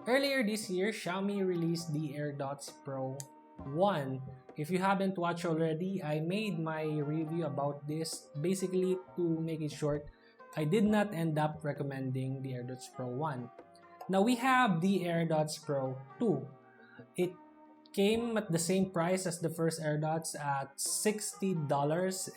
Earlier this year, Xiaomi released the AirDots Pro 1. If you haven't watched already, I made my review about this. Basically, to make it short, I did not end up recommending the AirDots Pro 1. Now we have the AirDots Pro 2. It came at the same price as the first AirDots at $60,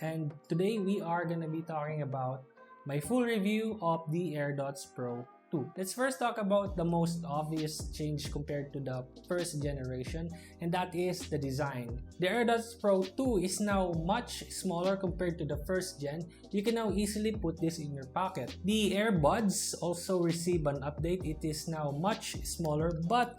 and today we are gonna be talking about my full review of the AirDots Pro 2. Let's first talk about the most obvious change compared to the first generation, and that is the design. The AirDots Pro 2 is now much smaller compared to the first gen. You can now easily put this in your pocket. The earbuds also receive an update. It is now much smaller, but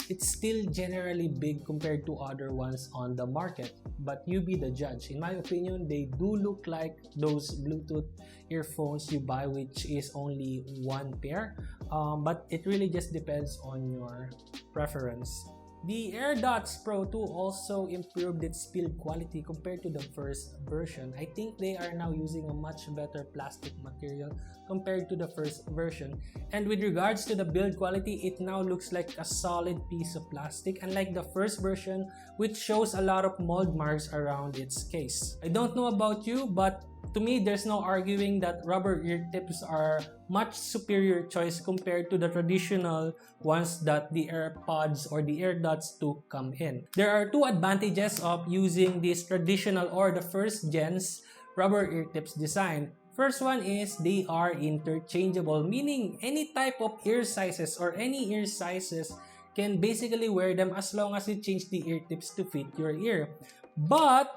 it's still generally big compared to other ones on the market. But you be the judge. In my opinion, they do look like those Bluetooth earphones you buy, which is only one pair. But it really just depends on your preference. The AirDots Pro 2 also improved its build quality compared to the first version. I think they are now using a much better plastic material compared to the first version. And with regards to the build quality, it now looks like a solid piece of plastic, unlike the first version, which shows a lot of mold marks around its case. I don't know about you, but to me, there's no arguing that rubber ear tips are much superior choice compared to the traditional ones that the AirPods or the AirDots 2 come in. There are two advantages of using this traditional or the first gen's rubber ear tips design. First one is they are interchangeable, meaning any type of ear sizes or any ear sizes can basically wear them as long as you change the ear tips to fit your ear. But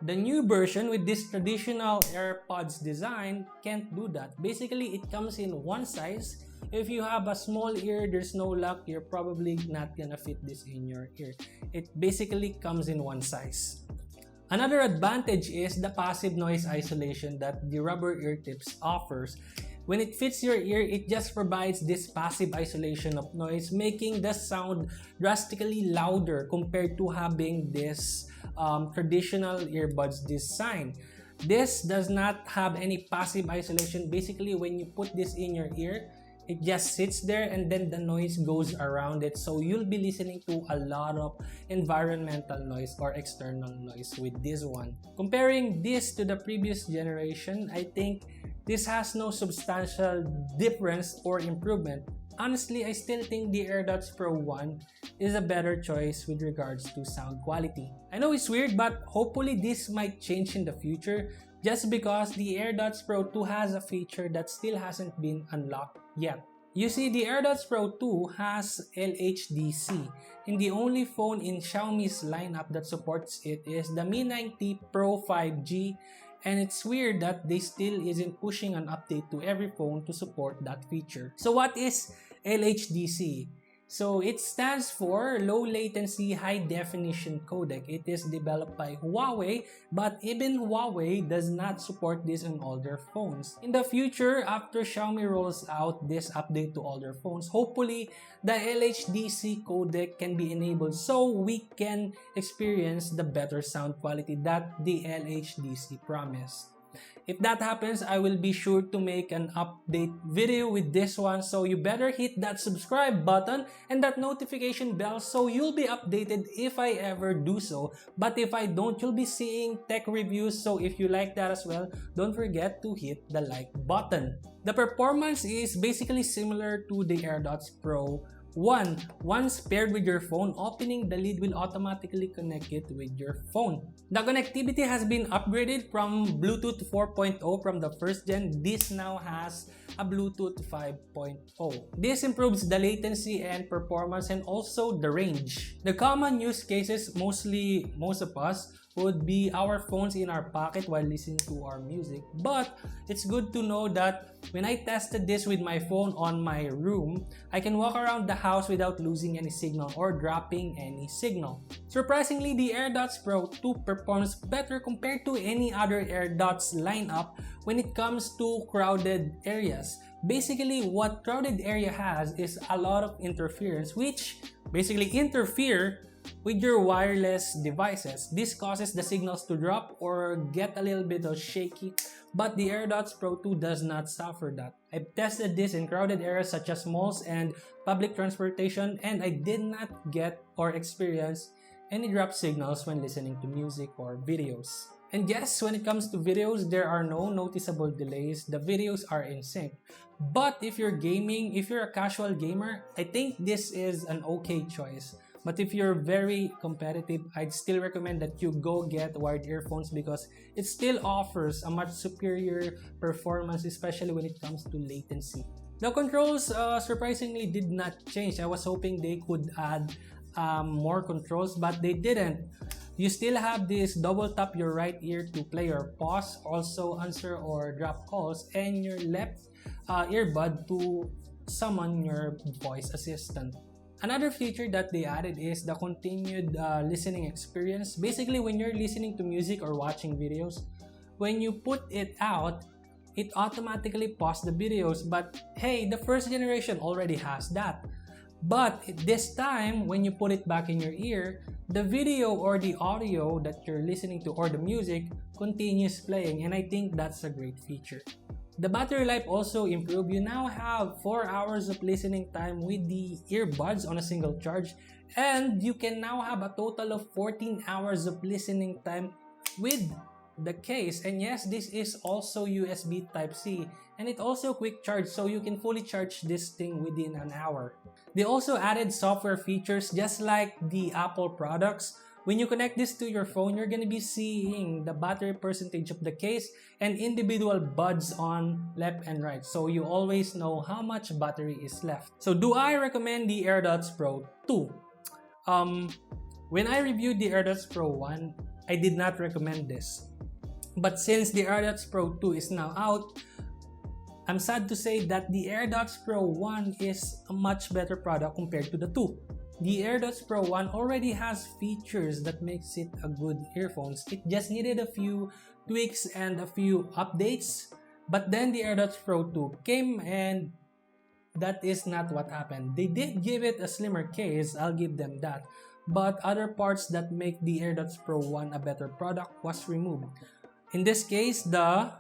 the new version with this traditional AirPods design can't do that. Basically, it comes in one size. If you have a small ear, there's no luck, you're probably not gonna fit this in your ear. It basically comes in one size. Another advantage is the passive noise isolation that the rubber ear tips offers. When it fits your ear, it just provides this passive isolation of noise, making the sound drastically louder compared to having this traditional earbuds design. This does not have any passive isolation. Basically, when you put this in your ear, it just sits there and then the noise goes around it. So you'll be listening to a lot of environmental noise or external noise with this one. Comparing this to the previous generation, I think this has no substantial difference or improvement. Honestly, I still think the AirDots Pro 1 is a better choice with regards to sound quality. I know it's weird, but hopefully this might change in the future just because the AirDots Pro 2 has a feature that still hasn't been unlocked yet. You see, the AirDots Pro 2 has LHDC, and the only phone in Xiaomi's lineup that supports it is the Mi 9T Pro 5G. And it's weird that they still isn't pushing an update to every phone to support that feature. So what is LHDC? So it stands for Low Latency High Definition Codec. It is developed by Huawei, but even Huawei does not support this on all their phones. In the future, after Xiaomi rolls out this update to all their phones, hopefully the LHDC codec can be enabled so we can experience the better sound quality that the LHDC promised. If that happens, I will be sure to make an update video with this one, so you better hit that subscribe button and that notification bell so you'll be updated if I ever do so. But if I don't, you'll be seeing tech reviews, so if you like that as well, don't forget to hit the like button. The performance is basically similar to the AirDots Pro 1. Once paired with your phone, opening the lid will automatically connect it with your phone. The connectivity has been upgraded from Bluetooth 4.0 from the first gen. This now has a Bluetooth 5.0. This improves the latency and performance and also the range. The common use cases, most of us, would be our phones in our pocket while listening to our music. But it's good to know that when I tested this with my phone on my room, I can walk around the house without losing any signal or dropping any signal. Surprisingly, the AirDots Pro 2 performs better compared to any other AirDots lineup when it comes to crowded areas. Basically, what crowded area has is a lot of interference, which basically interfere with your wireless devices. This causes the signals to drop or get a little bit of shaky, but the AirDots Pro 2 does not suffer that. I've tested this in crowded areas such as malls and public transportation, and I did not get or experience any drop signals when listening to music or videos. And yes, when it comes to videos, there are no noticeable delays. The videos are in sync. But if you're gaming, if you're a casual gamer, I think this is an okay choice. But if you're very competitive, I'd still recommend that you go get wired earphones because it still offers a much superior performance, especially when it comes to latency. The controls surprisingly did not change. I was hoping they could add more controls, but they didn't. You still have this double tap your right ear to play or pause, also answer or drop calls, and your left earbud to summon your voice assistant. Another feature that they added is the continued listening experience. Basically, when you're listening to music or watching videos, when you put it out, it automatically pauses the videos. But hey, the first generation already has that. But this time, when you put it back in your ear, the video or the audio that you're listening to or the music continues playing, and I think that's a great feature. The battery life also improved. You now have 4 hours of listening time with the earbuds on a single charge, and you can now have a total of 14 hours of listening time with the case. And yes, this is also USB Type-C, and it also quick charge, so you can fully charge this thing within an hour. They also added software features just like the Apple products. When you connect this to your phone, you're going to be seeing the battery percentage of the case and individual buds on left and right, so you always know how much battery is left. So do I recommend the AirDots Pro 2? When I reviewed the AirDots Pro 1, I did not recommend this. But since the AirDots Pro 2 is now out, I'm sad to say that the AirDots Pro 1 is a much better product compared to the 2. The AirDots Pro 1 already has features that makes it a good earphones. It just needed a few tweaks and a few updates. But then the AirDots Pro 2 came, and that is not what happened. They did give it a slimmer case, I'll give them that. But other parts that make the AirDots Pro 1 a better product was removed. In this case, the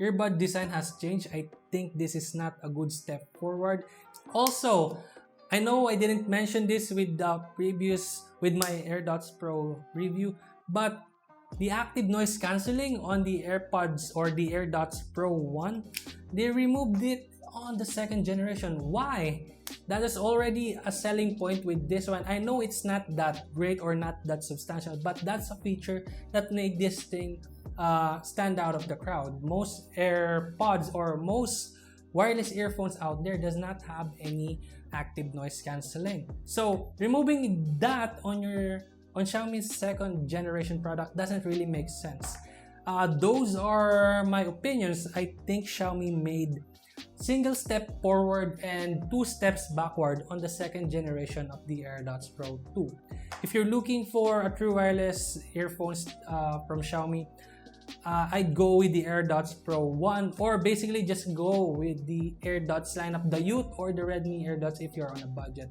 earbud design has changed. I think this is not a good step forward. Also, I know I didn't mention this with my AirDots Pro review, but the active noise cancelling on the AirPods or the AirDots Pro 1, they removed it on the second generation. Why? That is already a selling point with this one. I know it's not that great or not that substantial, but that's a feature that made this thing stand out of the crowd. Most AirPods or most wireless earphones out there does not have any active noise cancelling. So removing that on Xiaomi's second generation product doesn't really make sense. Those are my opinions. I think Xiaomi made single step forward and 2 steps backward on the second generation of the AirDots Pro 2. If you're looking for a true wireless earphones from Xiaomi, I'd go with the AirDots Pro 1, or basically just go with the AirDots lineup, the Youth or the Redmi AirDots if you're on a budget.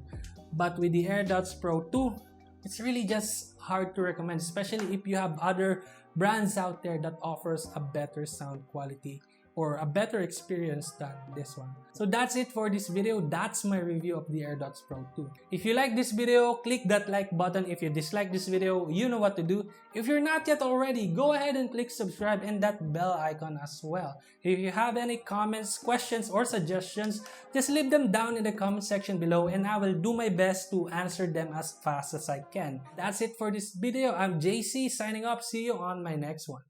But with the AirDots Pro 2, it's really just hard to recommend, especially if you have other brands out there that offers a better sound quality or a better experience than this one. So that's it for this video. That's my review of the AirDots Pro 2. If you like this video, click that like button. If you dislike this video, you know what to do. If you're not yet already, go ahead and click subscribe and that bell icon as well. If you have any comments, questions, or suggestions, just leave them down in the comment section below and I will do my best to answer them as fast as I can. That's it for this video. I'm JC signing off. See you on my next one.